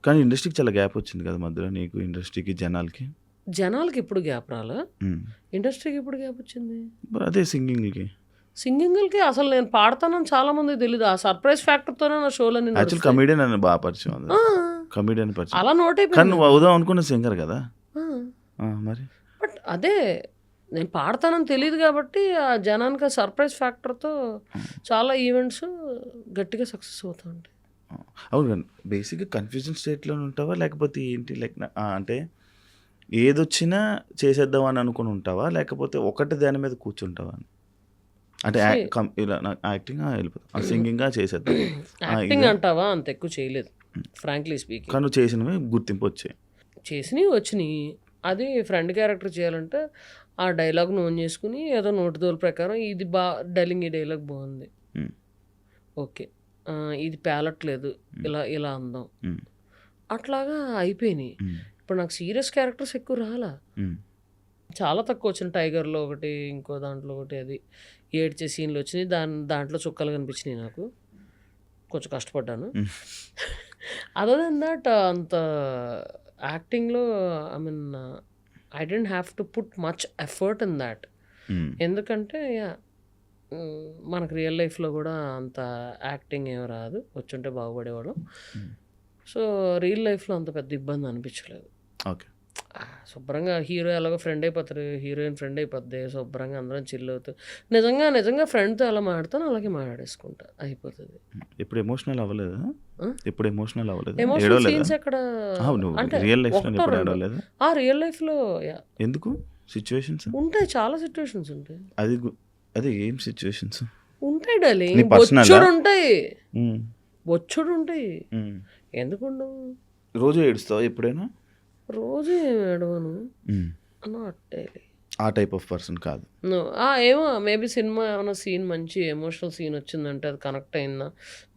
కానీ ఇండస్ట్రీకి చాలా గ్యాప్ వచ్చింది కదా మధ్యలో, నీకు ఇండస్ట్రీకి జనాలకి ఇప్పుడు గ్యాప్ రాలా, ఇండస్ట్రీకి ఇప్పుడు గ్యాప్ వచ్చింది. అదే సింగింగ్కి అసలు నేను పాడతానని చాలా మంది తెలియదు. ఆ సర్ప్రైజ్ ఫ్యాక్టర్తోనే నా షోలన్నీ యాక్చువల్ కమెడియన్ అని బాగా పరిచయం, కమెడియన్ పరిచయం. అలా నోట్ కానీ అయిపోయింది. నువ్వు అవుదాం అనుకున్న సింగర్ కదా మరి. బట్ అదే నేను పాడతానని తెలియదు కాబట్టి ఆ జనానికి సర్ప్రైజ్ ఫ్యాక్టర్తో చాలా ఈవెంట్స్ గట్టిగా సక్సెస్ అవుతూ ఉంటాయి. అవును కానీ బేసిక్గా కన్ఫ్యూజన్ స్టేట్లో ఉంటావా లేకపోతే ఏంటి, లైక్ అంటే ఏదొచ్చినా చేసేద్దాం అని అనుకుని ఉంటావా లేకపోతే ఒకటి దాని మీద కూర్చుంటావా? అంటే ఇలా యాక్టింగ్ వెళ్ళిపోతాం, సింగింగ్గా చేసేద్దాం. యాక్టింగ్ అంటావా అంత ఎక్కువ చేయలేదు ఫ్రాంక్లీ స్పీకింగ్. కానీ నువ్వు చేసినవి గుర్తింపు వచ్చాయి, చేసినవి వచ్చినాయి. అది ఫ్రెండ్ క్యారెక్టర్ చేయాలంటే ఆ డైలాగ్ నోన్ చేసుకుని ఏదో నోటిదోల ప్రకారం ఇది డైలింగ్, ఈ డైలాగ్ బాగుంది, ఓకే ఇది పేలట్లేదు, ఇలా అందాం, అట్లాగా అయిపోయినాయి. ఇప్పుడు నాకు సీరియస్ క్యారెక్టర్స్ ఎక్కువ రాలా, చాలా తక్కువ వచ్చిన. టైగర్లో ఒకటి, ఇంకో దాంట్లో ఒకటి, అది ఏడ్చే సీన్లు వచ్చినాయి. దాంట్లో చుక్కలు కనిపించినాయి. నాకు కొంచెం కష్టపడ్డాను. అదర్ దెన్ దట్ అంత యాక్టింగ్లో I mean I don't have to put much effort in that. ఎందుకంటే మనకు రియల్ లైఫ్లో కూడా అంత యాక్టింగ్ ఏం రాదు, వచ్చుంటే బాగుపడేవాళ్ళం. సో రియల్ లైఫ్లో అంత పెద్ద ఇబ్బంది అనిపించలేదు. ఓకే, శుభ్రంగా హీరో ఎలాగో ఫ్రెండ్ అయిపోతారు, హీరోయిన్ ఫ్రెండ్ అయిపోద్ది, శుభ్రంగా అందరం చిల్ అవుతారు. నిజంగా ఫ్రెండ్తో ఎలా మాట్లాడతాను అలాగే మాట్లాడేసుకుంటా, అయిపోతుంది. ఇప్పుడు ఎమోషనల్ అవ్వలేదు, ఇప్పుడు ఎమోషనల్ అవ్వలేదు. ఎమోషనల్ సీన్స్ ఎక్కడ అంటే రియల్ లైఫ్లో ఎందుకు సిచ్యువేషన్స్ ఉంటాయి, చాలా సిచ్యువేషన్స్ ఉంటాయి. అది ఏం సిచ్యువేషన్స్ ఉంటాయి డార్లింగ్, బొచ్చుడు ఉంటాయి. ఎందుకు ఉండవు? రోజు ఏడుస్తావా ఎప్పుడైనా? రోజు ఏమి ఏడవను, ఆ టైప్ ఆఫ్ పర్సన్ కాదు. ఏమో మేబీ సినిమా ఏమైనా సీన్ మంచి ఎమోషనల్ సీన్ వచ్చిందంటే అది కనెక్ట్ అయిందా,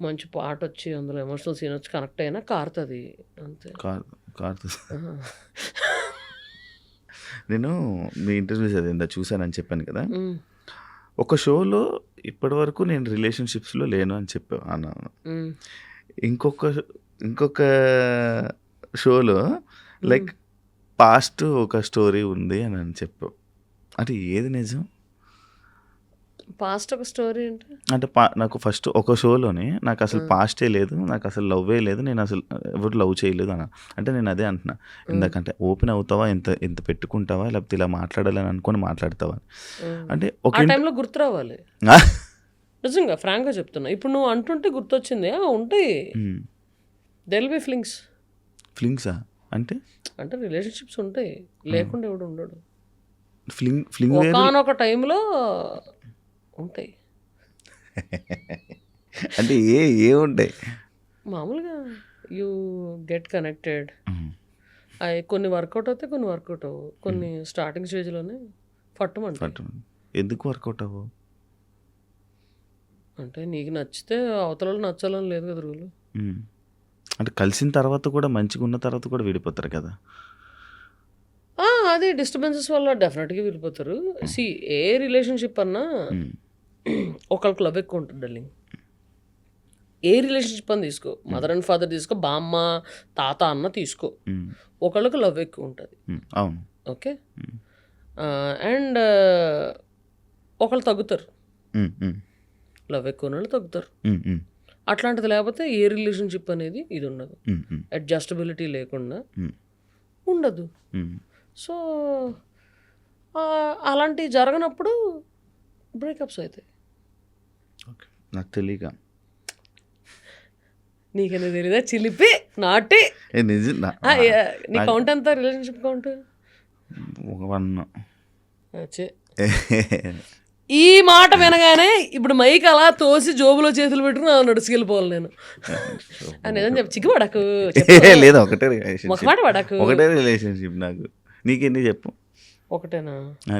మంచి పాట వచ్చి అందులో ఎమోషనల్ సీన్ వచ్చి కనెక్ట్ అయినా కారుతుంది అంతే. కారుతుంది. నేను మీ ఇంటర్వ్యూస్ అదేందా చూసానని చెప్పాను కదా, ఒక షోలో ఇప్పటి వరకు నేను రిలేషన్షిప్స్లో లేను అని చెప్పా అన్నాను. ఇంకొక షోలో లైక్ పాస్ట్ ఒక స్టోరీ ఉంది అని చెప్పావు. అంటే ఏది నిజం? పాస్ట్ ఒక స్టోరీ అంటే నాకు ఫస్ట్ ఒక షోలోనే నాకు అసలు పాస్టే లేదు, నాకు అసలు లవ్వే లేదు, నేను అసలు ఎవరు లవ్ చేయలేదు అన్న. అంటే నేను అదే అంటున్నా ఇందాకంటే, ఓపెన్ అవుతావా, ఎంత పెట్టుకుంటావా, లేకపోతే ఇలా మాట్లాడాలని అనుకొని మాట్లాడతావా అంటే ఒక టైంలో గుర్తు రావాలి. నిజంగా ఫ్రాంక్గా చెప్తున్నా, ఇప్పుడు నువ్వు అంటుంటే గుర్తొచ్చింది. ఉంటాయి, దెర్ విల్ బి ఫ్లింగ్సా అంటే రిలేషన్షిప్స్ ఉంటాయి, లేకుండా ఎవడు ఉండడు. ఫ్లింగ్ ఒకానొక టైంలో ఉంటాయి. అంటే ఏ ఉంటాయి మామూలుగా యూ గెట్ కనెక్టెడ్. అవి కొన్ని వర్కౌట్ అవుతాయి, కొన్ని వర్కౌట్ అవ్వవు. కొన్ని స్టార్టింగ్ స్టేజ్లోనే పట్టమంటాయి. ఎందుకు వర్కౌట్ అవ్వవు? అంటే నీకు నచ్చితే అవతల నచ్చాలని లేదు కదా రూలు. అంటే కలిసిన తర్వాత కూడా మంచిగా ఉన్న తర్వాత కూడా విడిపోతారు కదా. అది డిస్టర్బెన్సెస్ వల్ల డెఫినెట్గా విడిపోతారు. ఏ రిలేషన్షిప్ అన్నా ఒకళ్ళకి లవ్ ఎక్కువ ఉంటుంది డార్లింగ్. ఏ రిలేషన్షిప్ అని తీసుకో, మదర్ అండ్ ఫాదర్ తీసుకో, బామ్మ తాత అన్న తీసుకో, ఒకళ్ళకి లవ్ ఎక్కువ ఉంటుంది. అవును, ఓకే. అండ్ ఒకళ్ళు తగ్గుతారు, లవ్ ఎక్కువ వాళ్ళు తగ్గుతారు. అట్లాంటిది లేకపోతే ఏ రిలేషన్షిప్ అనేది ఇది ఉండదు, అడ్జస్టబిలిటీ లేకుండా ఉండదు. సో అలాంటివి జరగనప్పుడు బ్రేకప్స్ అవుతాయి. నాకు తెలియక నీకనే తెలీదా? చిలిపి నాటి నీ కౌంట్ ఎంత? Relationship count 1. ఈ మాట వినగానే ఇప్పుడు మైక్ అలా తోసి జోబులో చేతులు పెట్టుకుని నడుచుకెళ్ళిపోవాలి నేను అని ఏదని చెప్పి చిక్కుపడకు. లేదా ఒకటే మాట పడకు, ఒకటే రిలేషన్షిప్. నాకు నీకెన్ని చెప్పు? ఒకటేనా?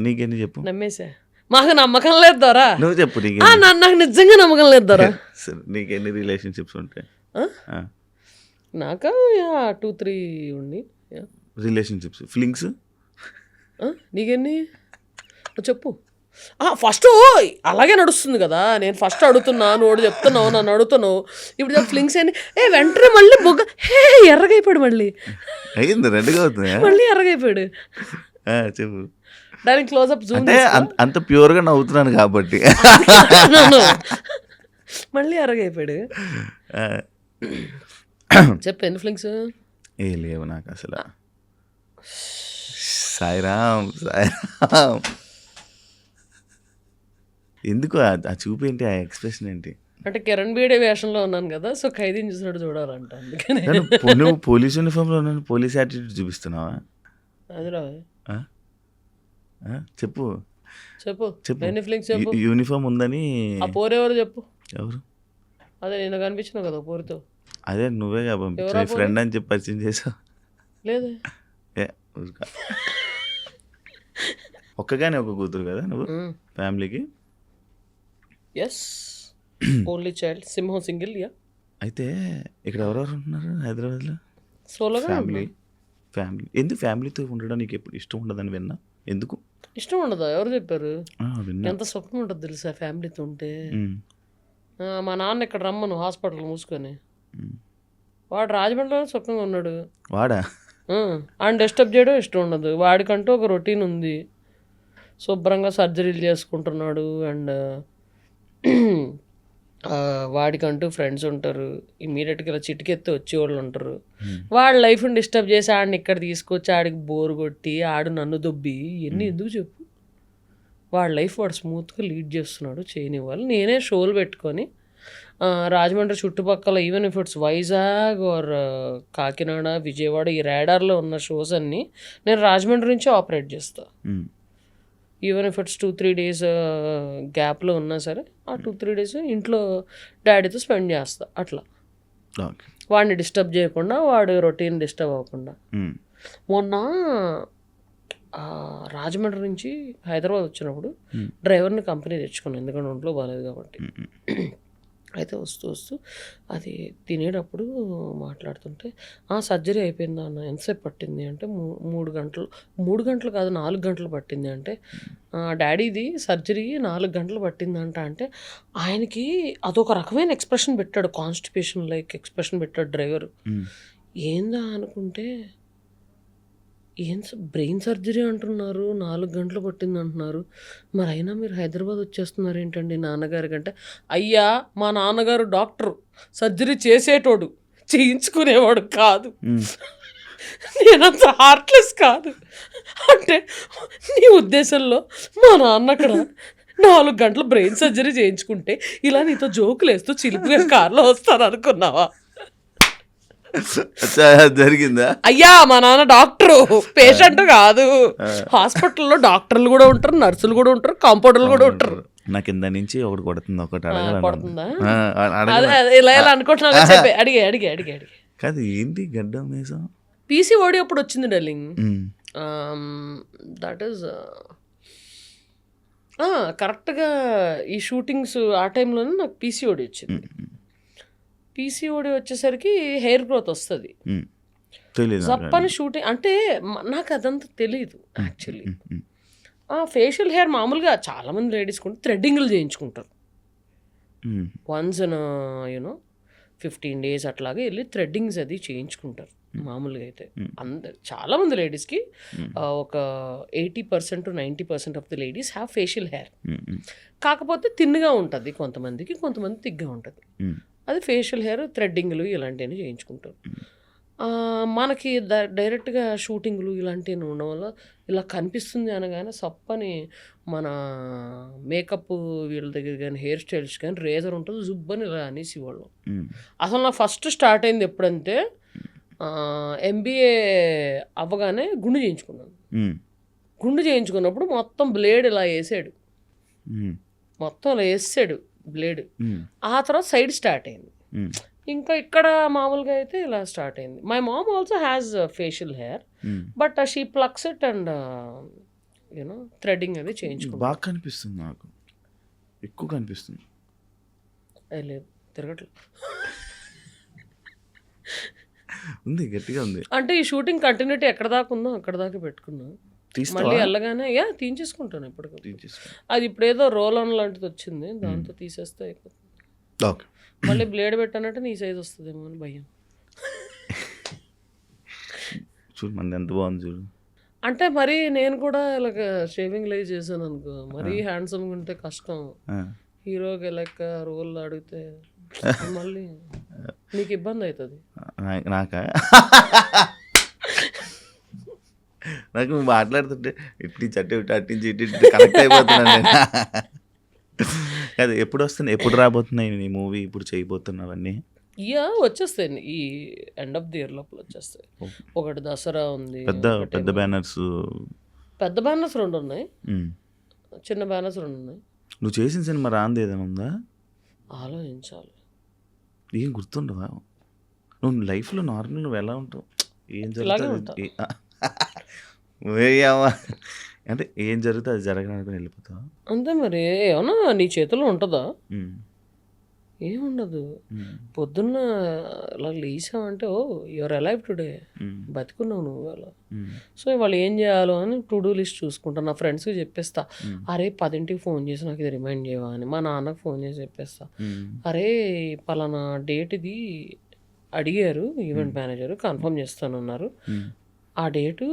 నీకెన్ని చెప్పు? నమ్మేసా, మాకు నమ్మకం లేదు దొరా. నువ్వు చెప్పు. నాకు నిజంగా నమ్మకం లేదు దొరా. నీకెన్ని రిలేషన్షిప్స్ ఉంటాయి? నాకా 2-3 ఉండి రిలేషన్షిప్స్. ఫ్లింగ్స్ నీకెన్ని చెప్పు? ఫస్ట్ అలాగే నడుస్తుంది కదా, నేను ఫస్ట్ అడుగుతున్నా, నువ్వు చెప్తున్నావు, నన్ను అడుగుతున్నావు, ఇప్పుడు ఫ్లింగ్స్ అని వెంటనే మళ్ళీ బొగ్గ ఎర్రగైపోయాడు, మళ్ళీ అయింది రెడ్గా అవుతుంది. మళ్ళీ ఎర్రగైపోయాడు. చెప్పు. దానికి క్లోజ్అప్ జూమ్ అంటే అంత ప్యూర్గా నవ్వుతున్నాను కాబట్టి మళ్ళీ ఎర్రగైపోయాడు. చెప్పు ఎన్ని ఫ్లింగ్స్? ఏ లేవు నాకు అసలు. సాయిరామ్ సాయిరామ్. ఎందుకు ఆ చూపు ఏంటి, ఆ ఎక్స్ప్రెషన్ ఏంటి? అంటే కిరణ్ బేడే వేషంలో ఉన్నాను కదా, సో ఖైదీని చూసినట్టు చూడాలంట, అందుకని. నువ్వు పోలీస్ యూనిఫామ్లో ఉన్నాను, పోలీస్ యాటిట్యూడ్ చూపిస్తున్నావా? అది రా, చెప్పు చెప్పు చెప్పు ఎన్ని ఫ్లింగ్స్ చెప్పు. యూనిఫామ్ ఉందని. ఆ పోరెవరు చెప్పు. ఎవరు? అదే నేను కనిపించిన కదా పోరితో. అదే నువ్వే పంపించా, ఫ్రెండ్ అని చెప్పి పరిచయం చేసావు. లేదే, ఒక్కగానే ఒక కూతురు కదా నువ్వు ఫ్యామిలీకి? ఎస్, ఓన్లీ చైల్డ్, సింహం సింగిల్. యా. అయితే ఇక్కడ ఎవరెవరు ఉంటున్నారు హైదరాబాద్లో? సోలోగా ఫ్యామిలీ. ఎందుకు ఫ్యామిలీతో ఉండడం నీకు ఎప్పుడు ఇష్టం ఉండదని విన్నా? ఎందుకు ఇష్టం ఉండదా? ఎవరు చెప్పారు? ఎంత సుఖం ఉంటుంది తెలుసా ఫ్యామిలీతో ఉంటే. మా నాన్న ఇక్కడ రమ్మను హాస్పిటల్ మూసుకొని, వాడు రాజమండ్రిలో సుఖంగా ఉన్నాడు. వాడా? ఆయన డిస్టర్బ్ చేయడం ఇష్టం ఉండదు. వాడికంటూ ఒక రొటీన్ ఉంది, శుభ్రంగా సర్జరీలు చేసుకుంటున్నాడు. అండ్ వాడికంటూ ఫ్రెండ్స్ ఉంటారు, ఇమీడియట్గా ఇలా చిటికెత్తి వచ్చేవాళ్ళు ఉంటారు. వాడి లైఫ్ని డిస్టర్బ్ చేసి ఆడిని ఇక్కడ తీసుకొచ్చి ఆడికి బోరు కొట్టి ఆడు నన్ను దొబ్బి ఇవన్నీ ఎందుకు చెప్పు? వాడి లైఫ్ వాడు స్మూత్గా లీడ్ చేస్తున్నాడు, చేయనివ్వాలి. నేనే షోలు పెట్టుకొని రాజమండ్రి చుట్టుపక్కల, even if it's Vizag or Kakinada, Vijayawada, ఈ రేడార్లో ఉన్న షోస్ అన్నీ నేను రాజమండ్రి నుంచి ఆపరేట్ చేస్తాను. ఈవెన్ ఇఫ్ ఇట్స్ 2-3 days గ్యాప్లో ఉన్నా సరే, ఆ 2-3 days ఇంట్లో డాడీతో స్పెండ్ చేస్తా. అట్లా వాడిని డిస్టర్బ్ చేయకుండా, వాడు రొటీన్ డిస్టర్బ్ అవ్వకుండా. మొన్న రాజమండ్రి నుంచి హైదరాబాద్ వచ్చినప్పుడు డ్రైవర్ని కంపెనీ తెచ్చుకున్నాను, ఎందుకంటే ఒంట్లో బాగాలేదు కాబట్టి. అయితే వస్తూ అది తినేటప్పుడు మాట్లాడుతుంటే, సర్జరీ అయిపోయిందా అన్న, ఎంతసేపు పట్టింది అంటే 3 గంటలు. 3 గంటలు కాదు 4 గంటలు పట్టింది అంటే, డాడీది సర్జరీ 4 గంటలు పట్టిందంట. అంటే ఆయనకి అదొక రకమైన ఎక్స్ప్రెషన్ పెట్టాడు, కాన్స్టిపేషన్ లైక్ ఎక్స్ప్రెషన్ పెట్టాడు డ్రైవరు. ఏందా అనుకుంటే, ఏం బ్రెయిన్ సర్జరీ అంటున్నారు, 4 గంటలు పట్టింది అంటున్నారు, మరి అయినా మీరు హైదరాబాద్ వచ్చేస్తున్నారు ఏంటండి నాన్నగారి కంటే? అయ్యా, మా నాన్నగారు డాక్టరు, సర్జరీ చేసేటోడు, చేయించుకునేవాడు కాదు. నేనంత హార్ట్లెస్ కాదు. అంటే నీ ఉద్దేశంలో మా నాన్న అక్కడ 4 గంటలు బ్రెయిన్ సర్జరీ చేయించుకుంటే ఇలా నీతో జోకులు వేస్తూ చిలిపిగా కార్లో వస్తాను అనుకున్నావా? జరిగిందా? అయ్యా, మా నాన్న డాక్టరు, పేషెంట్ కాదు. హాస్పిటల్లో డాక్టర్లు కూడా ఉంటారు, నర్సులు కూడా ఉంటారు, కాంపౌండర్లు కూడా ఉంటారు. నాకు కింద నుంచి ఒకటి కొడుతుంది, ఒకటి కొడుతుందా? ఇలా ఇలా అనుకుంటున్నా, చెప్పే అడిగే కాదు. ఏంటి గడ్డం మీసం? పీసీఓడి అప్పుడు వచ్చింది డార్లింగ్. దట్ ఈస్ కరెక్ట్గా ఈ షూటింగ్స్ ఆ టైంలోనే నాకు పీసీఓడి వచ్చింది. పీసీఓడి వచ్చేసరికి హెయిర్ గ్రోత్ వస్తుంది, జప్పని షూటింగ్. అంటే నాకు అదంతా తెలీదు యాక్చువల్లీ. ఫేషియల్ హెయిర్ మామూలుగా చాలామంది లేడీస్ కూడా థ్రెడ్డింగ్లు చేయించుకుంటారు. వన్స్ ఇన్ 15 days అట్లాగే వెళ్ళి థ్రెడ్డింగ్స్ అది చేయించుకుంటారు మామూలుగా. అయితే చాలామంది లేడీస్కి ఒక 80% to 90% of the ladies have facial hair. కాకపోతే తిన్నుగా ఉంటుంది కొంతమందికి, కొంతమంది తిగ్గా ఉంటుంది. అది ఫేషియల్ హెయిర్, థ్రెడ్డింగ్లు ఇలాంటివన్నీ చేయించుకుంటారు. మనకి డైరెక్ట్గా షూటింగ్లు ఇలాంటివి ఉండడం వల్ల ఇలా కనిపిస్తుంది అనగానే సప్పని మన మేకప్ వీళ్ళ దగ్గర కానీ, హెయిర్ స్టైల్స్ కానీ రేజర్ ఉంటుంది, జుబ్బని ఇలా అనేసి వాళ్ళు. అసలు నా ఫస్ట్ స్టార్ట్ అయింది ఎప్పుడంటే, MBA అవ్వగానే గుండు చేయించుకున్నాను. గుండు చేయించుకున్నప్పుడు మొత్తం బ్లేడ్ ఇలా వేసాడు, మొత్తం ఇలా వేసాడు బ్లేడ్. ఆ తర్వాత సైడ్ స్టార్ట్ అయింది. ఇంకా ఇక్కడ మామూలుగా అయితే ఇలా స్టార్ట్ అయింది. My mom also has facial hair, but she flux it and threading అది చేయించుకుంది. బాగా కనిపిస్తుంది, నాకు ఎక్కువ కనిపిస్తుంది. లేదు, తిరగట్లేదు, ఉంది, గట్టిగా ఉంది. అంటే ఈ షూటింగ్ కంటిన్యూటీ ఎక్కడ దాకా ఉందో అక్కడ దాకా పెట్టుకున్నా. తీస్తావా? మళ్ళీ వెళ్ళగానే తీయించేసుకుంటాను ఎప్పటికప్పుడు. తీసేసుకో. అది ఇప్పుడు ఏదో రోల్ ఆన్ లాంటిది వచ్చింది, దాంతో తీసేస్తే అయిపోతుంది. ఓకే. మళ్ళీ బ్లేడ్ పెట్టానంటే నీ సైజ్ వస్తుందేమో అని భయం. చూడు మంది ఎంత బాగుంది చూడు. అంటే మరి నేను కూడా ఇలాగ షేవింగ్ లైవ్ చేశాను అనుకో, మరీ హ్యాండ్సమ్గా ఉంటే కష్టం. ఆ. హీరోకి లెక్క రోల్ అడిగితే మళ్ళీ నీకు ఇబ్బంది అవుతుంది. నాకా నాకు నువ్వు మాట్లాడుతుంటే ఇట్టి చట్టి అట్టించి ఇట్టి కనెక్ట్ అయిపోతున్నాను నేను. అదే ఎప్పుడు వస్తుంది, ఎప్పుడు రాబోతున్నాయి నీ మూవీ, ఇప్పుడు చేయబోతున్నవన్నీ? వచ్చేస్తాయి ఈ ఎండ్ ఆఫ్ ది ఇయర్ లోపల వచ్చేస్తాయి. ఒకటి దసరా ఉంది, పెద్ద బ్యానర్స్. పెద్ద బ్యానర్స్ 2 ఉన్నాయి, చిన్న బ్యానర్స్ 2 ఉన్నాయి. నువ్వు చేసిన సినిమా రాంది ఏదైనా ఉందా? ఆలోచించాలి. ఏం గుర్తుండవా? నువ్వు లైఫ్లో నార్మల్ నువ్వు ఎలా ఉంటావు, ఏం జరుగుతుంది అంటే ఏం జరుగుతుంది అది జరగడానికి వెళ్ళిపోతావా అంతే. మరి ఏమన్నా నీ చేతిలో ఉంటుందా? ఏముండదు. పొద్దున్న అలా లేచావంటే ఓ యువర్ అలైవ్ టుడే, బతికున్నావు నువ్వు అలా. సో ఇవాళ ఏం చేయాలో అని టు డూ లిస్ట్ చూసుకుంటా. నా ఫ్రెండ్స్కి చెప్పేస్తా, అరే 10కి ఫోన్ చేసి నాకు ఇది రిమైండ్ చేయవా అని. మా నాన్నకు ఫోన్ చేసి చెప్పేస్తా, అరే పలానా డేట్ ఇది అడిగారు ఈవెంట్ మేనేజర్, కన్ఫర్మ్ చేస్తానన్నారు, ఆ డేటు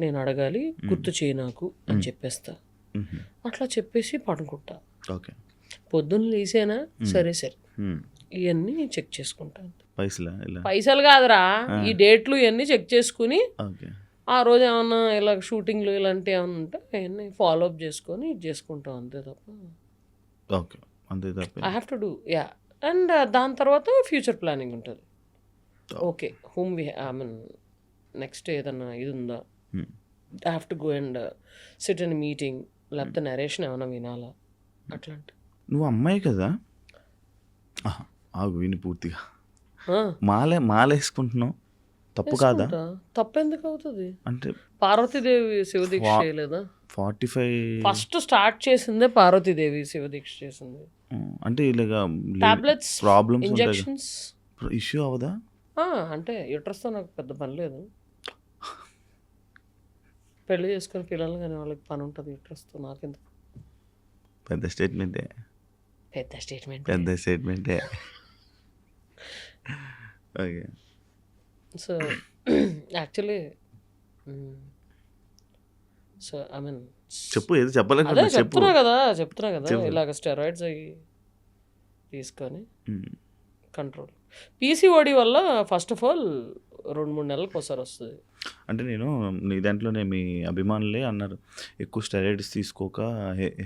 నేను అడగాలి, గుర్తు చేయి నాకు అని చెప్పేస్తా. అట్లా చెప్పేసి పడుకుంటా. ఓకే. పొద్దున్న లేసేనా సరే ఇవన్నీ చెక్ చేసుకుంటాను. పైసలు కాదురా, ఈ డేట్లు ఇవన్నీ చెక్ చేసుకుని ఆ రోజు ఏమన్నా ఇలా షూటింగ్లు ఇలాంటివి ఏమన్నా ఉంటే అవన్నీ ఫాలో అప్ చేసుకొని ఇది చేసుకుంటాం అంతే తప్ప. I have to do and దాని తర్వాత ఫ్యూచర్ ప్లానింగ్ ఉంటుంది. Okay whom I mean next ఏదన్నా ఇది ఉందా, I have to go and SIT in meeting, లేకపోతే నరేషన్ ఏమైనా వినాలా అట్లాంటి. నువ్వు అమ్మాయి కదా, ఆగు విని పూర్తిగా. మాలేసుకుంటున్నావు తప్పు కాదా? తప్పెందుకు అవుతుంది? అంటే పార్వతీదేవి శివదీక్ష చేయలేదా? 45 ఫస్ట్ స్టార్ట్ చేసిందే పార్వతీదేవి శివదీక్ష చేసింది. అంటే ఇలాగా టాబ్లెట్స్, ప్రాబ్లమ్స్, ఇంజెక్షన్స్ ఇష్యూ అవదా? అంటే యూట్రస్తో నాకు పెద్ద పని లేదు. పెళ్లి చేసుకుని పిల్లలు కానీ వాళ్ళకి పని ఉంటుంది యూట్రస్తో, నాకెందుకు? పెద్ద స్టేట్మెంటే. Okay. So actually so I mean చెప్పు, ఏదో చెప్పలేదు. చెప్తున్నా కదా ఇలాగ స్టెరాయిడ్స్ అవి తీసుకొని కంట్రోల్. పీసీఓడి వల్ల ఫస్ట్ ఆఫ్ ఆల్ 2-3 నెలలకు ఒకసారి వస్తుంది. అంటే నేను నీ దాంట్లోనే మీ అభిమానులే అన్నారు ఎక్కువ స్టెరాయిడ్స్ తీసుకోక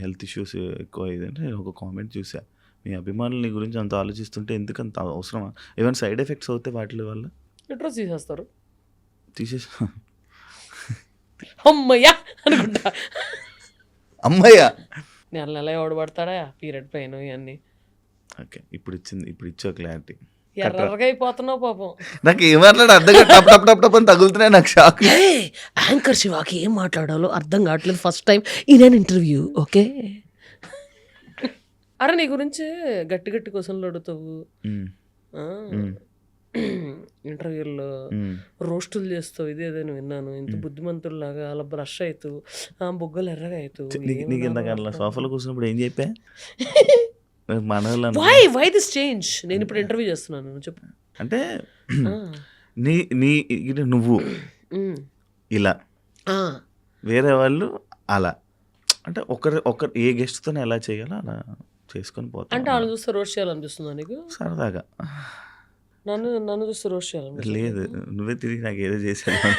హెల్త్ ఇష్యూస్ ఎక్కువ అయ్యిందంటే నేను ఒక కామెంట్ చూసా. మీ అభిమానుల గురించి అంత ఆలోచిస్తుంటే ఎందుకంత అవసరమా? ఏమైనా సైడ్ ఎఫెక్ట్స్ అవుతాయి వాటి వల్ల? యూట్రస్ తీసేస్తారు. అమ్మయ్యా అనుకుంటా. అమ్మయ్యా నెల ఎవడు పడతాడా పీరియడ్ పెయిన్ ఇవన్నీ. ఓకే, ఇప్పుడు ఇచ్చా క్లారిటీ. ఎర్రగా అయిపోతున్నావు పాపం. నాకు ఏం మాట్లాడ అర్థం టప్ అని తగులుతున్నాయి. నాకు షాక్. యాంకర్ శివాకి ఏం మాట్లాడాలో అర్థం కావట్లేదు. ఫస్ట్ టైం ఇదే ఇంటర్వ్యూ. ఓకే అరే నీ గురించి గట్టి క్వశ్చన్లు అడుగుతావు ఇంటర్వ్యూల్లో, రోస్టులు చేస్తావు, ఇదేదని విన్నాను. ఇంత బుద్ధిమంతుల్లాగా అలా బ్రష్ అవుతావు, బుగ్గలు ఎర్రగా అవుతావు. నీకు ఇంతకన్నా సోఫాలో కూర్చున్నప్పుడు ఏం చెప్పా? Why this change? నేను ఇప్పుడు ఇంటర్వ్యూ చేస్తున్నాను చెప్పు. అంటే నువ్వు ఇలా, వేరే వాళ్ళు అలా, అంటే ఒకరు ఏ గెస్ట్తో ఎలా చేయాలో అలా చేసుకొని పోతా. అంటే వాళ్ళు చూస్తే రోస్ట్ చేయాలనిపిస్తుందా నీకు? సరదాగా నన్ను చూస్తే రోస్ట్ చేయాలి? లేదు, నువ్వే తిరిగి నాకు ఏదో చేసాను.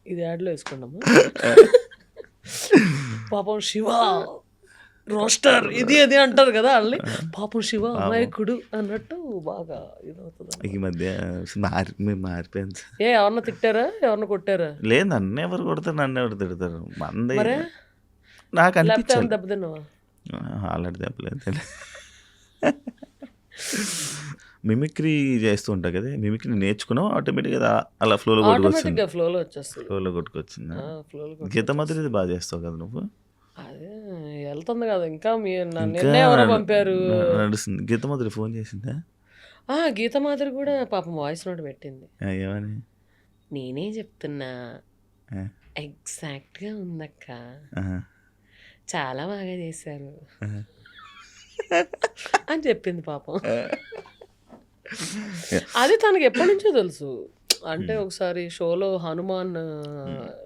ఇది యాడ్లో వేసుకున్నాము. పాపం శివ రోస్టర్ ఇది అది అంటారు కదా వాళ్ళని. పాపం శివ అమాయకుడు అన్నట్టు బాగా ఇదవుతుంది. ఈ మధ్య మారిపోయింది. ఎవరన్నా తిట్టారా, ఎవరన్నా కొట్టారా? లేదు, నన్ను ఎవరు కొడతారు, నన్ను ఎవరు తిడతారు. మందే నాకు అనిపించింది. దెబ్బ తిన్నావా? ఆల్రెడీ దెబ్బలేదు. మిమిక్రీ చేస్తూ ఉంటా కదా, మిమిక్రీ నేర్చుకున్నావు ఆటోమేటిక్గా అలా ఫ్లోలో కొట్టుకొచ్చింది. గీతమాధురి బాగా చేస్తావు కదా నువ్వు. అదే వెళ్తుంది కదా ఇంకా. నిన్న ఎవరో పంపారు నడుస్తుంది. గీతమాధురి ఫోన్ చేసిందా? గీతమాధురి కూడా పాపం వాయిస్ నోట్ పెట్టింది. ఏమని? నేనే చెప్తున్నా ఎగ్జాక్ట్‌గా ఉందక్క. ఆహా. చాలా బాగా చేశారు అని చెప్పింది పాపం. అది తనకి ఎప్పటినుంచో తెలుసు. అంటే ఒకసారి షోలో హనుమాన్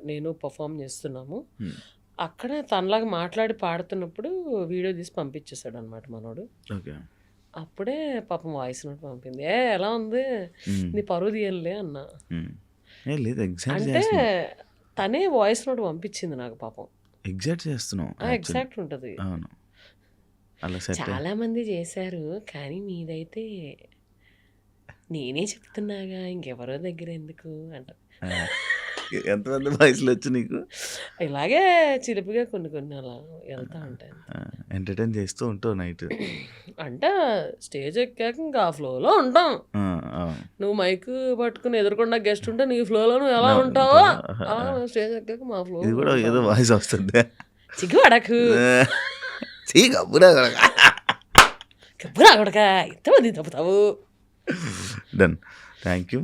నేను పర్ఫామ్ చేస్తున్నాము. అక్కడ తనలాగా మాట్లాడి పాడుతున్నప్పుడు వీడియో తీసి పంపించేసాడనమాట మనోడు. ఓకే. అప్పుడే పాపం వాయిస్ నోట్ పంపింది. ఎలా ఉంది? నీ పరువు తీయనులే అన్నా. లేదు ఎగ్జాక్ట్ అంటే చేస్తున్నావు, తనే వాయిస్ నోట్ పంపించింది నాకు పాపం. ఎగ్జాక్ట్ చేస్తున్నావు ఎగ్జాక్ట్ ఉంటుంది. అవును, అలా సెట్. చాలా మంది చేశారు కానీ మీదైతే నేనే చెప్తున్నాగా ఇంకెవరో దగ్గర ఎందుకు అంట. ఎంతమంది వాయిస్లు వచ్చు నీకు? ఇలాగే చిలిపిగా కొన్ని కొన్ని అలా వెళ్తా ఉంటాయి. ఎంటర్టైన్ చేస్తూ ఉంటావు నైట్. అంటే స్టేజ్ ఎక్కాక ఇంకా ఆ ఫ్లోలో ఉంటాం. నువ్వు మైక్ పట్టుకుని ఎదురుకుండా గెస్ట్ ఉంటే నీ ఫ్లోలో నువ్వు ఎలా ఉంటావో స్టేజ్ ఎక్కాక మా ఫ్లో. ఇది కూడా ఏదో వాయిస్ వస్తుంది. సిగ్గుపడకు కబ్బురా కొడక ఎంతమంది తప్పుతావు. Done, thank you.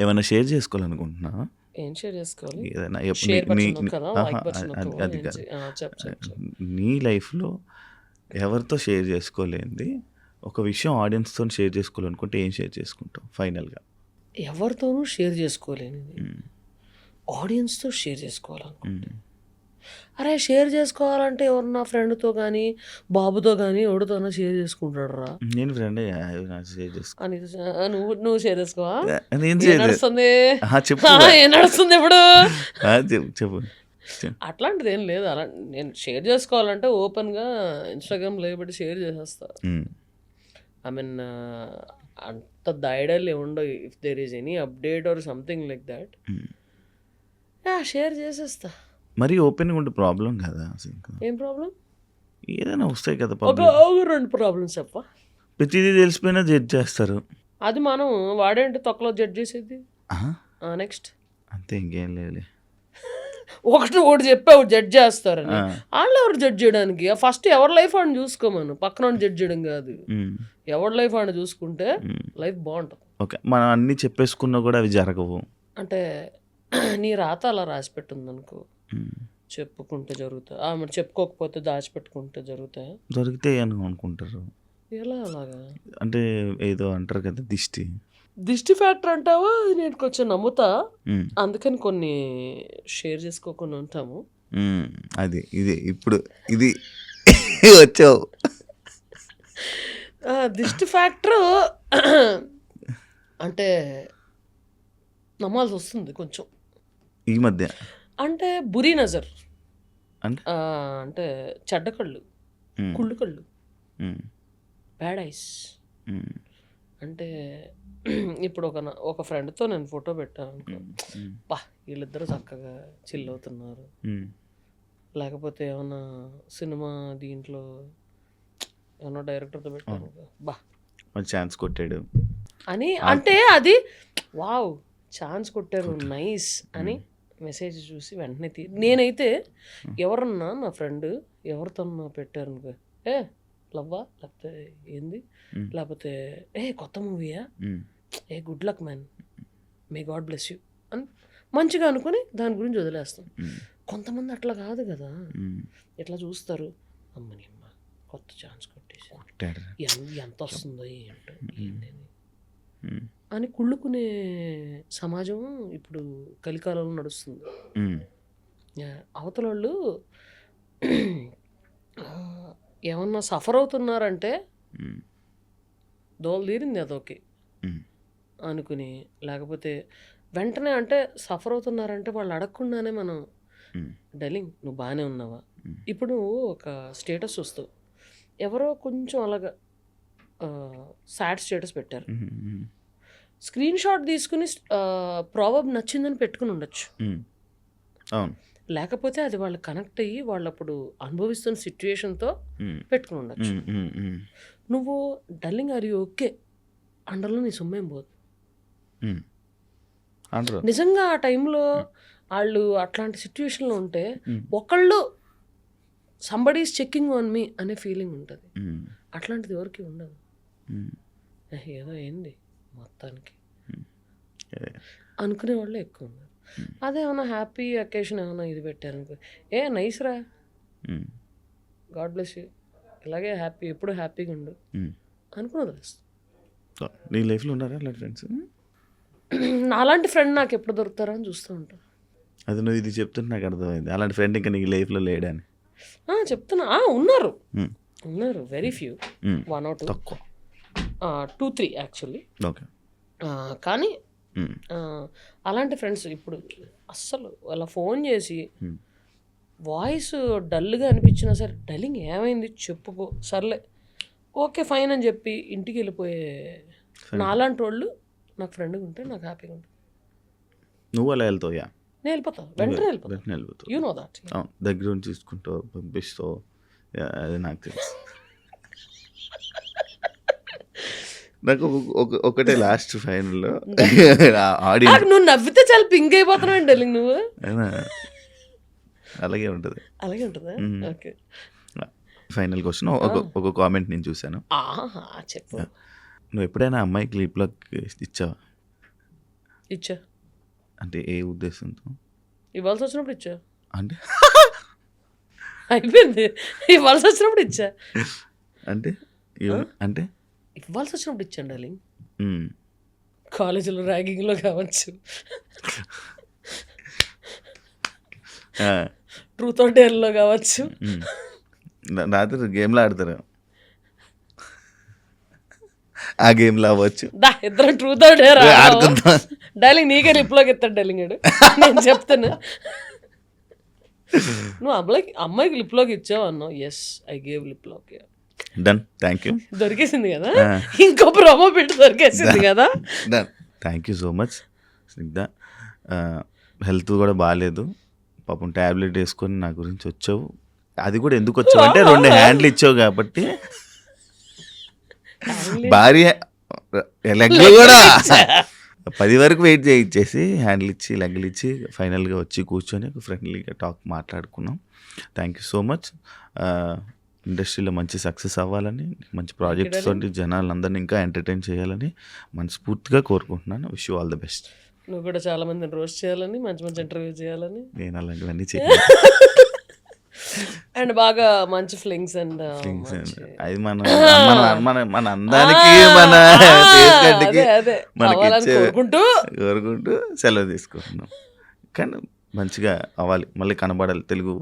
ఏమైనా షేర్ చేసుకోవాలనుకుంటున్నావా? ఏం షేర్ చేసుకోవాలి? ఏదైనా షేర్ బటన్ కదా, ఆహా, లైక్ బటన్ అది కాదు. చెప్పు. నీ లైఫ్లో ఎవరితో షేర్ చేసుకోలేంది ఒక విషయం ఆడియన్స్తో షేర్ చేసుకోవాలనుకుంటే ఏం షేర్ చేసుకుంటావు ఫైనల్గా? ఎవరితోనూ షేర్ చేసుకోలేనిది ఆడియన్స్తో షేర్ చేసుకోవాలనుకుంటే, అరే షేర్ చేసుకోవాలంటే ఎవరన్నా ఫ్రెండ్తో కానీ బాబుతో కానీ ఎవరితోనో షేర్ చేసుకుంటాడు రా. నేను ఫ్రెండ్ షేర్ చేసుకో. అని నువ్వు షేర్ చేసుకోవా? నేను ఏం షేర్ నడుస్తుంది? చెప్పు ఏం నడుస్తుంది ఇప్పుడు? చెప్పు. అట్లాంటిది ఏం లేదు. అలా నేను షేర్ చేసుకోవాలంటే ఓపెన్గా ఇన్స్టాగ్రామ్ లేబట్టి షేర్ చేసేస్తా. ఐ మీన్ అంత దాయడాలు ఏముండవు. If there is any update or something like that share చేసేస్తా. మరి ఓపెన్గా ఉంటే ప్రాబ్లం కదా? ఏం ప్రాబ్లం? ఏదైనా వస్తాయి కదా, ఒక 2 ప్రాబ్లమ్స్ చెప్పా. ప్రతిదీ తెలిసిపోయినా జడ్జ్ చేస్తారు. అది మనం వాడేంటి తొక్కలో జడ్జ్ చేసేది. నెక్స్ట్ అంతే, ఇంకేం లేదు. ఒకటి చెప్పావు జడ్జ్ చేస్తారని. వాళ్ళు ఎవరు జడ్జ్ చేయడానికి? ఫస్ట్ ఎవరి లైఫ్ అని చూసుకోమను, పక్కన జడ్జ్ చేయడం కాదు. ఎవరి లైఫ్ అని చూసుకుంటే లైఫ్ బాగుంటుంది. ఓకే, మనం అన్నీ చెప్పేసుకున్నా కూడా అవి జరగవు. అంటే నీ రాత అలా రాసి పెట్టిందనుకో, చెప్పుకుంటే జరుగుతాయి. మరి చెప్పుకోకపోతే దాచిపెట్టుకుంటే జరుగుతాయా? దొరికితే అని అనుకుంటారు. ఎలా అలాగా? అంటే ఏదో అంటారు కదా, దిష్టి ఫ్యాక్టర్ అంటావా? నేను కొంచెం నమ్ముతా, అందుకని కొన్ని షేర్ చేసుకోకుండా ఉంటాము. అది ఇది ఇప్పుడు ఇది వచ్చావు. దిష్టి ఫ్యాక్టర్ అంటే నమ్మాల్సి వస్తుంది కొంచెం ఈ మధ్య. అంటే బురీ నజర్ అంటే చెడ్డ కళ్ళు, కుళ్ళు కళ్ళు, బ్యాడ్ ఐస్. అంటే ఇప్పుడు ఒక ఫ్రెండ్తో నేను ఫోటో పెట్టాను అనుకో, బా వీళ్ళిద్దరూ చక్కగా చిల్ అవుతున్నారు. లేకపోతే ఏమన్నా సినిమా దీంట్లో ఏమన్నా డైరెక్టర్తో పెట్టాను అనుకో, బా ఛాన్స్ కొట్టాడు అని, అంటే అది వావ్ ఛాన్స్ కొట్టారు నైస్ అని మెసేజ్ చూసి వెంటనే నేనైతే ఎవరన్నా నా ఫ్రెండ్ ఎవరితోన్నా పెట్టారు అనుకో, లవ్వా లేకపోతే ఏంది, లేకపోతే కొత్త మూవీయా, good luck man, may God bless you అని మంచిగా అనుకుని దాని గురించి వదిలేస్తాం. కొంతమంది అట్లా కాదు కదా, ఎట్లా చూస్తారు, అమ్మని అమ్మ కొత్త ఛాన్స్ కొట్టేసి ఎంత వస్తుందో ఏంటో ఏంటి అని కుళ్ళుకునే సమాజం ఇప్పుడు కలికాలంలో నడుస్తుంది. అవతల వాళ్ళు ఏమన్నా సఫర్ అవుతున్నారంటే దోలు తీరింది అదొకే అనుకుని, లేకపోతే వెంటనే అంటే సఫర్ అవుతున్నారంటే వాళ్ళు అడగకుండానే మనం డలింగ్ నువ్వు బాగానే ఉన్నావా. ఇప్పుడు నువ్వు ఒక స్టేటస్ చూస్తావు, ఎవరో కొంచెం అలాగా సాడ్ స్టేటస్ పెట్టారు, స్క్రీన్ షాట్ తీసుకుని ప్రాబబ్ నచ్చిందని పెట్టుకుని ఉండొచ్చు. లేకపోతే అది వాళ్ళు కనెక్ట్ అయ్యి వాళ్ళు అప్పుడు అనుభవిస్తున్న సిచ్యుయేషన్తో పెట్టుకుని ఉండొచ్చు. నువ్వు డల్లింగ్ ఆర్ యూ ఓకే అండర్లో నీ సొమ్మేం పోదు. నిజంగా ఆ టైంలో వాళ్ళు అట్లాంటి సిచ్యువేషన్లో ఉంటే ఒకళ్ళు somebody is checking on me అనే ఫీలింగ్ ఉంటుంది. అట్లాంటిది ఎవరికి ఉండదు. ఏదో ఏంది మొత్తానికి అనుకునే వాళ్ళే ఎక్కువ ఉన్నారు. అదే ఏమన్నా హ్యాపీ అకేషన్ ఏమన్నా ఇది పెట్టారనుకో, ఏ నైస్ రా, గాడ్ బ్లెస్ యూ, ఇలాగే హ్యాపీ, ఎప్పుడు హ్యాపీగా ఉండు అనుకున్నది. సో నీ లైఫ్లో ఉన్నారా అలాంటి ఫ్రెండ్స్? నాలాంటి ఫ్రెండ్ నాకు ఎప్పుడు దొరుకుతారా అని చూస్తూ ఉంటాను. అది నువ్వు ఇది చెప్తుంటే నాకు అర్థమైంది, అలాంటి ఫ్రెండ్ ఇంకా నీ లైఫ్లో లేడని. చెప్తున్నా, ఉన్నారు ఉన్నారు, వెరీ ఫ్యూ, 1 or 2, తక్కువ, 2-3 యాక్చువల్లీ. ఓకే. కానీ అలాంటి ఫ్రెండ్స్ ఇప్పుడు అస్సలు అలా ఫోన్ చేసి వాయిస్ డల్గా అనిపించినా సరే, డల్లింగ్ ఏమైంది చెప్పుకో, సర్లే ఓకే ఫైన్ అని చెప్పి ఇంటికి వెళ్ళిపోయే నాలాంటి వాళ్ళు నాకు ఫ్రెండ్గా ఉంటే నాకు హ్యాపీగా ఉంటుంది. నువ్వు అలా వెళ్తావు? నేను వెళ్ళిపోతా, వెంటనే వెళ్ళిపోతా. You know that. దగ్గర నుంచి తీసుకుంటావు, పంపిస్తావు, అది నాకు తెలుసు. నాకు ఒకటే లాస్ట్ ఫైనల్లో ఆడియన్స్, నువ్వు నవ్వితే చాలా పింక్ అయిపోతున్నావు డల్లింగ్ నువ్వు. అలాగే ఉంటుంది. అలాగే ఉంటుందా? ఓకే. ఫైనల్ క్వశ్చన్, ఒక కామెంట్ నేను చూశాను. చెప్పు. నువ్వు ఎప్పుడైనా అమ్మాయికి లిప్ లాక్ ఇచ్చావా? ఇచ్చా. అంటే ఏ ఉద్దేశంతో? ఇవ్వాల్సి వచ్చినప్పుడు ఇచ్చా. అంటే అయిపోయింది, ఇవ్వాల్సి వచ్చినప్పుడు ఇచ్చా. అంటే అంటే ఇవ్వాల్సి వచ్చినప్పుడు ఇచ్చాను డార్లింగ్. కాలేజీలో ర్యాగింగ్లో కావచ్చు, ట్రూత్ ఆర్ డేర్లో కావచ్చు, రాత్రి గేమ్లో ఆడతారు, ఆ గేమ్లో అవ్వచ్చు. ఇద్దరం ట్రూత్ ఆర్ డేర్ ఆడుకుంటాం. డార్లింగ్ నీకే లిప్లోకి ఎత్తాడు డార్లింగ్ గాడు, నేను చెప్తాను. నువ్వు అమ్మాయికి లిప్లోకి ఇచ్చావు అన్నావు. ఎస్, ఐ గేవ్ లిప్లోకి. Done, thank you. దొరికేసింది కదా, ఇంకో ప్రోమో పెట్టి దొరికేసింది కదా. Done, thank you so much Snigdha. Health కూడా బాగాలేదు పాపం, ట్యాబ్లెట్ వేసుకొని నా గురించి వచ్చావు. అది కూడా ఎందుకు వచ్చావు అంటే 2 హ్యాండ్లు ఇచ్చావు కాబట్టి, భార్య లెగ్లు కూడా 10 వరకు వెయిట్ చేయించేసి హ్యాండిల్ ఇచ్చి లెగ్లు ఇచ్చి ఫైనల్గా వచ్చి కూర్చొని ఫ్రెండ్లీగా మాట్లాడుకున్నాం. Thank you so much. ఇండస్ట్రీలో మంచి సక్సెస్ అవ్వాలని, మంచి ప్రాజెక్ట్స్ తోటి జనాలందరినీ ఇంకా ఎంటర్టైన్ చేయాలని మనస్ఫూర్తిగా కోరుకుంటున్నాను. Wish you all the best. నువ్వు కూడా చాలా మందిని రోస్ట్ చేయాలని, మంచి మంచి ఇంటర్వ్యూ చేయాలని. నేను అలాంటివన్నీ చేయాలి. అండ్ బాగా మంచి ఫ్లింగ్స్ అండ్ అది మన అందానికి, మన మనకి కోరుకుంటూ సెలవు తీసుకుంటున్నాం. కానీ మంచిగా అవ్వాలి, మళ్ళీ కనబడాలి, తెలుగు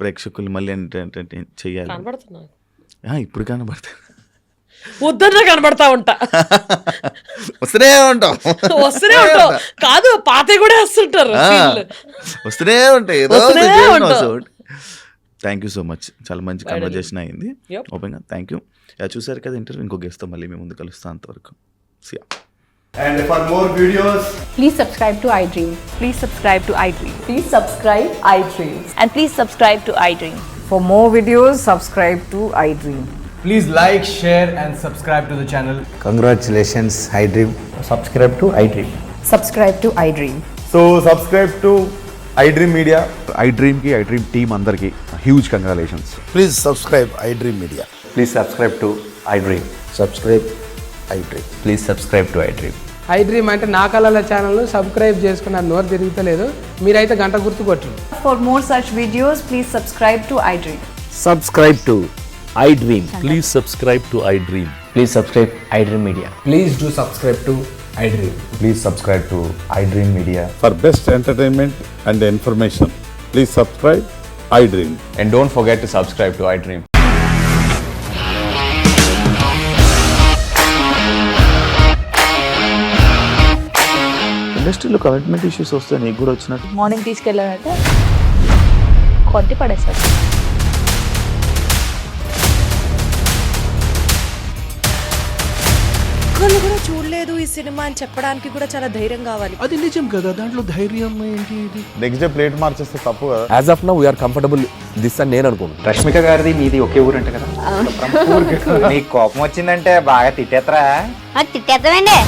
ప్రేక్షకులు మళ్ళీ ఎంటర్టైన్ చెయ్యాలి. కనబడుతున్నా ఇప్పుడు కనబడతా, వద్దన్నా కనబడతా ఉంటా, వస్తూనే ఉంటాం కాదు పాతే కూడా వస్తుంటారు, వస్తూనే ఉంటాయి. థ్యాంక్ యూ సో మచ్, చాలా మంచి కన్వర్జేషన్ అయింది ఓపెన్గా. Thank you. చూసారు కదా ఇంటర్వ్యూ, ఇంకో గెస్ట్తో మళ్ళీ మేము ముందు కలుస్తాం. అంతవరకు సియా. And for more videos, please subscribe to iDream. Please subscribe to iDream. Please subscribe iDream. And please subscribe to iDream. For more videos, subscribe to iDream. please like, share and subscribe to the channel. Congratulations, iDream. Subscribe to iDream. Subscribe to iDream. So subscribe to iDream Media. iDream team andarki huge congratulations. Please subscribe iDream Media. Please subscribe to iDream. Subscribe iDream. Please subscribe to iDream. iDream అంటే నా కళల ఛానల్ను subscribe చేసుకున్న నోరు తిరుగుతలేదు, మీరైతే గంట గుర్తు కొట్టండి. For more such videos, please subscribe to iDream. Subscribe to iDream. Please subscribe to iDream. Please subscribe iDream Media. Please do subscribe to iDream. Please subscribe to iDream Media. For best entertainment and information, please subscribe iDream. And don't forget to subscribe to iDream. ఇండస్ట్రీలో commitment issues వస్తే నీకు కూడా వచ్చినట్టు? Morning తీసుకెళ్ళాడంటే కొట్టి పడేస్తాడు. ఒక్కళ్ళు కూడా చూడలేదు ఈ సినిమా అని చెప్పడానికి కూడా చాలా ధైర్యం కావాలి. అది నిజం కదా, దాంట్లో ధైర్యం ఏంటి? నెక్స్ట్ డే ప్లేట్ మార్చేస్తే తప్పు కదా. As of now we are comfortable this అని నేను అనుకుంటున్నాను. రష్మిక గారిది మీది ఒకే ఊరు అంట కదా? నీకు కోపం వచ్చిందంటే బాగా తిట్టేత్తరా? తిట్టేద్దామండి.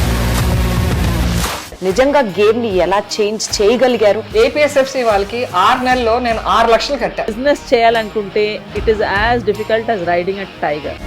నిజంగా గేమ్ ని ఎలా చేంజ్ చేయగలిగారు? ఏపీఎస్ఎఫ్సి వాళ్ళకి 6 నెలల్లో నేను 6 లక్షలు కట్టా. బిజినెస్ చేయాలనుకుంటే it is as difficult as riding a tiger.